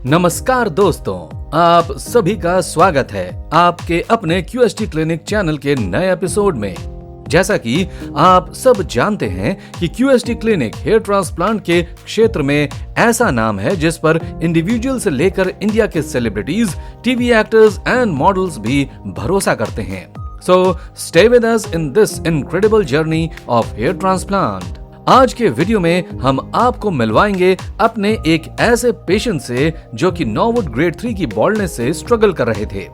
नमस्कार दोस्तों, आप सभी का स्वागत है आपके अपने क्यूएसटी क्लिनिक चैनल के नए एपिसोड में। जैसा कि आप सब जानते हैं कि क्यूएसटी क्लिनिक हेयर ट्रांसप्लांट के क्षेत्र में ऐसा नाम है जिस पर इंडिविजुअल से लेकर इंडिया के celebrities, TV actors and models भी भरोसा करते हैं। So stay with us in this incredible journey of hair transplant. आज के वीडियो में हम आपको मिलवाएंगे अपने एक ऐसे पेशेंट से जो कि नॉर्वुड ग्रेड 3 की बॉल्डनेस से स्ट्रगल कर रहे थे,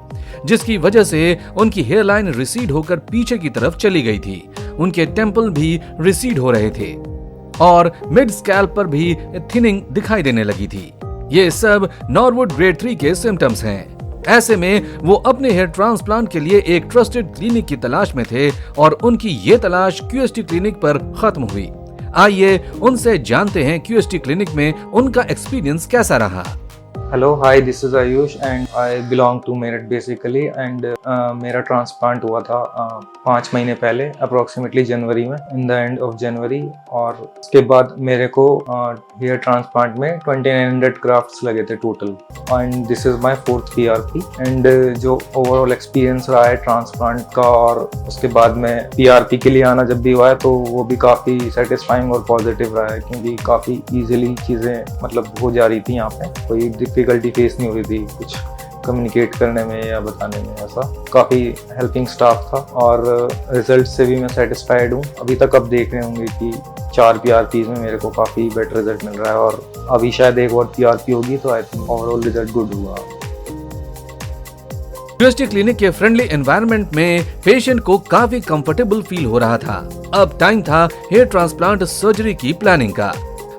जिसकी वजह से उनकी हेयर लाइन रिसीड होकर पीछे की तरफ चली गई थी। उनके टेम्पल भी रिसीड हो रहे थे और मिड स्कैल्प पर भी थिनिंग दिखाई देने लगी थी। ये सब नॉर्वुड ग्रेड 3 के सिम्टम्स हैं। ऐसे में वो अपने हेयर ट्रांसप्लांट के लिए एक ट्रस्टेड क्लिनिक की तलाश में थे और उनकी ये तलाश क्यूएसटी क्लिनिक पर खत्म हुई। आइए उनसे जानते हैं क्यूएसटी क्लिनिक में उनका एक्सपीरियंस कैसा रहा। Hello hi, this is Ayush and I belong to Meerut basically and मेरा ट्रांसप्लांट हुआ था 5 महीने पहले अप्रोक्सीमेटली जनवरी में, in the end of January. और उसके बाद मेरे को हेयर ट्रांसप्लांट में 2900 ग्राफ्ट्स लगे थे total and this is my 4th PRP। And जो ओवरऑल एक्सपीरियंस रहा है ट्रांसप्लांट का और उसके बाद में PRP के लिए आना जब भी हुआ है तो वो भी काफ़ी सेटिस्फाइंग और पॉजिटिव रहा है, क्योंकि काफ़ी ईजिली चीज़ें मतलब हो जा रही थी। यहाँ पे कोई डिफिकल्टी फेस नहीं हो रही थी कुछ कम्युनिकेट करने में या बताने में। ऐसा काफ़ी हेल्पिंग स्टाफ था और रिजल्ट से भी मैं सेटिस्फाइड हूँ। अभी तक आप देख रहे होंगे कि 4 PRPs में मेरे को काफ़ी बेटर रिजल्ट मिल रहा है और अभी शायद एक और PRP होगी तो I think overall result good हुआ। क्यूएसटी क्लिनिक के फ्रेंडली एनवायरनमेंट में पेशेंट को काफी कंफर्टेबल फील हो रहा था। अब टाइम था हेयर ट्रांसप्लांट सर्जरी की प्लानिंग का।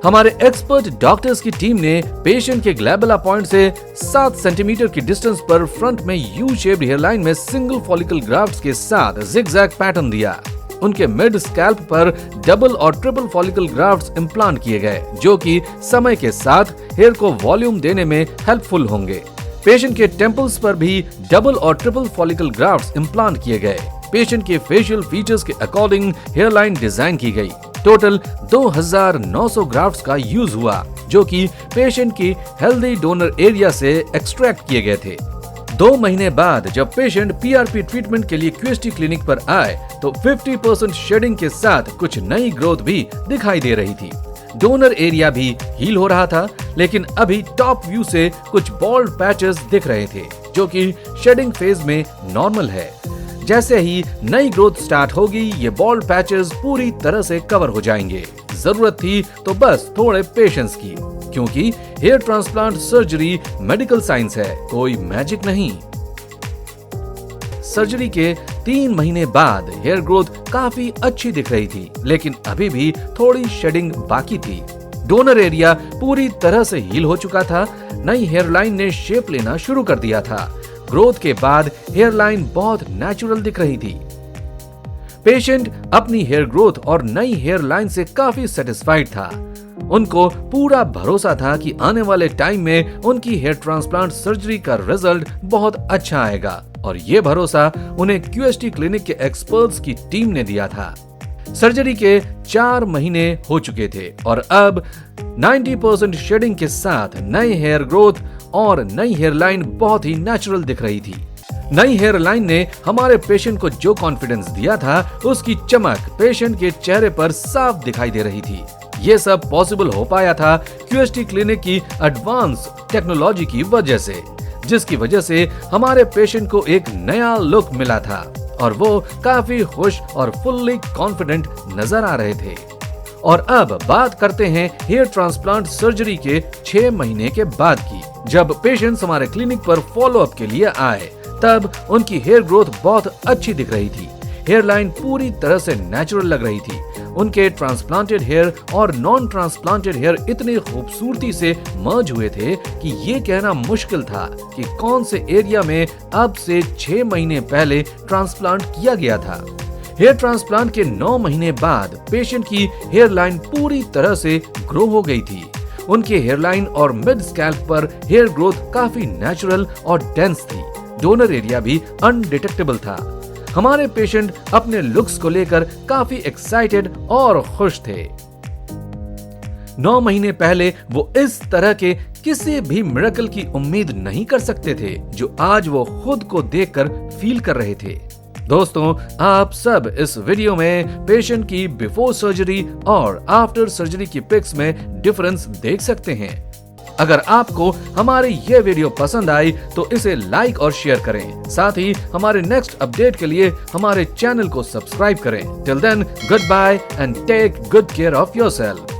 हमारे एक्सपर्ट डॉक्टर्स की टीम ने पेशेंट के ग्लैबुला पॉइंट से 7 सेंटीमीटर की डिस्टेंस पर फ्रंट में यू शेप्ड हेयरलाइन में सिंगल फॉलिकल ग्राफ्ट्स के साथ जिगजैग पैटर्न दिया। उनके मिड स्कैल्प पर डबल और ट्रिपल फॉलिकल ग्राफ्ट्स इम्प्लांट किए गए, जो कि समय के साथ हेयर को वॉल्यूम देने में हेल्पफुल होंगे। पेशेंट के टेम्पल्स पर भी डबल और ट्रिपल फॉलिकल ग्राफ्ट्स इम्प्लांट किए गए। पेशेंट के फेशियल फीचर्स के अकॉर्डिंग हेयरलाइन डिजाइन की गई। टोटल 2900 ग्राफ्ट्स का यूज हुआ, जो कि पेशेंट की हेल्दी डोनर एरिया से एक्सट्रैक्ट किए गए थे। 2 महीने बाद जब पेशेंट PRP ट्रीटमेंट के लिए क्यूएसटी क्लिनिक पर आए तो 50% शेडिंग के साथ कुछ नई ग्रोथ भी दिखाई दे रही थी। डोनर एरिया भी हील हो रहा था, लेकिन अभी टॉप व्यू से कुछ बॉल्ड पैचेस दिख रहे थे, जो कि शेडिंग फेज में नॉर्मल है। जैसे ही नई ग्रोथ स्टार्ट होगी ये बॉल्ड पैचेस पूरी तरह से कवर हो जाएंगे। जरूरत थी तो बस थोड़े पेशेंस की, क्योंकि hair transplant surgery medical science है, कोई मैजिक नहीं। सर्जरी के 3 महीने बाद हेयर ग्रोथ काफी अच्छी दिख रही थी, लेकिन अभी भी थोड़ी शेडिंग बाकी थी। डोनर एरिया पूरी तरह से हील हो चुका था। नई हेयरलाइन ने शेप लेना शुरू कर दिया था। ग्रोथ के बाद हेयरलाइन बहुत नेचुरल दिख रही थी। पेशेंट अपनी हेयर ग्रोथ और नई हेयरलाइन से काफी सेटिस्फाइड था। उनको पूरा भरोसा था कि आने वाले टाइम में उनकी हेयर ट्रांसप्लांट सर्जरी का रिजल्ट बहुत अच्छा आएगा, और ये भरोसा उन्हें क्यूएसटी क्लिनिक के एक्सपर्ट्स की टीम ने दिया था। सर्जरी के 4 महीने हो चुके थे और अब 90% शेडिंग के साथ नए हेयर ग्रोथ और नई हेयरलाइन बहुत ही नेचुरल दिख रही थी। नई हेयरलाइन ने हमारे पेशेंट को जो कॉन्फिडेंस दिया था, उसकी चमक पेशेंट के चेहरे पर साफ दिखाई दे रही थी। ये सब पॉसिबल हो पाया था क्यूएसटी क्लिनिक की एडवांस टेक्नोलॉजी की वजह से, जिसकी वजह से हमारे पेशेंट को एक नया लुक मिला था और वो काफी खुश और फुल्ली कॉन्फिडेंट नजर आ रहे थे। और अब बात करते हैं हेयर ट्रांसप्लांट सर्जरी के 6 महीने के बाद की। जब पेशेंट्स हमारे क्लिनिक पर फॉलो अप के लिए आए तब उनकी हेयर ग्रोथ बहुत अच्छी दिख रही थी। हेयरलाइन पूरी तरह से नेचुरल लग रही थी। उनके ट्रांसप्लांटेड हेयर और नॉन ट्रांसप्लांटेड हेयर इतनी खूबसूरती से मर्ज हुए थे कि ये कहना मुश्किल था कि कौन से एरिया में अब से 6 महीने पहले ट्रांसप्लांट किया गया था। हेयर ट्रांसप्लांट के 9 महीने बाद पेशेंट की हेयरलाइन पूरी तरह से ग्रो हो गई थी। उनके हेयरलाइन और मिड स्कैल्प पर हेयर ग्रोथ काफी नेचुरल और डेंस थी। डोनर एरिया भी अनडिटेक्टेबल था। हमारे पेशेंट अपने लुक्स को लेकर काफी एक्साइटेड और खुश थे। 9 महीने पहले वो इस तरह के किसी भी मिरेकल की उम्मीद नहीं कर सकते थे जो आज वो खुद को देखकर फील कर रहे थे। दोस्तों, आप सब इस वीडियो में पेशेंट की बिफोर सर्जरी और आफ्टर सर्जरी की पिक्स में डिफरेंस देख सकते हैं। अगर आपको हमारी ये वीडियो पसंद आई तो इसे लाइक और शेयर करें। साथ ही हमारे नेक्स्ट अपडेट के लिए हमारे चैनल को सब्सक्राइब करें। Till then, goodbye and take good care of yourself.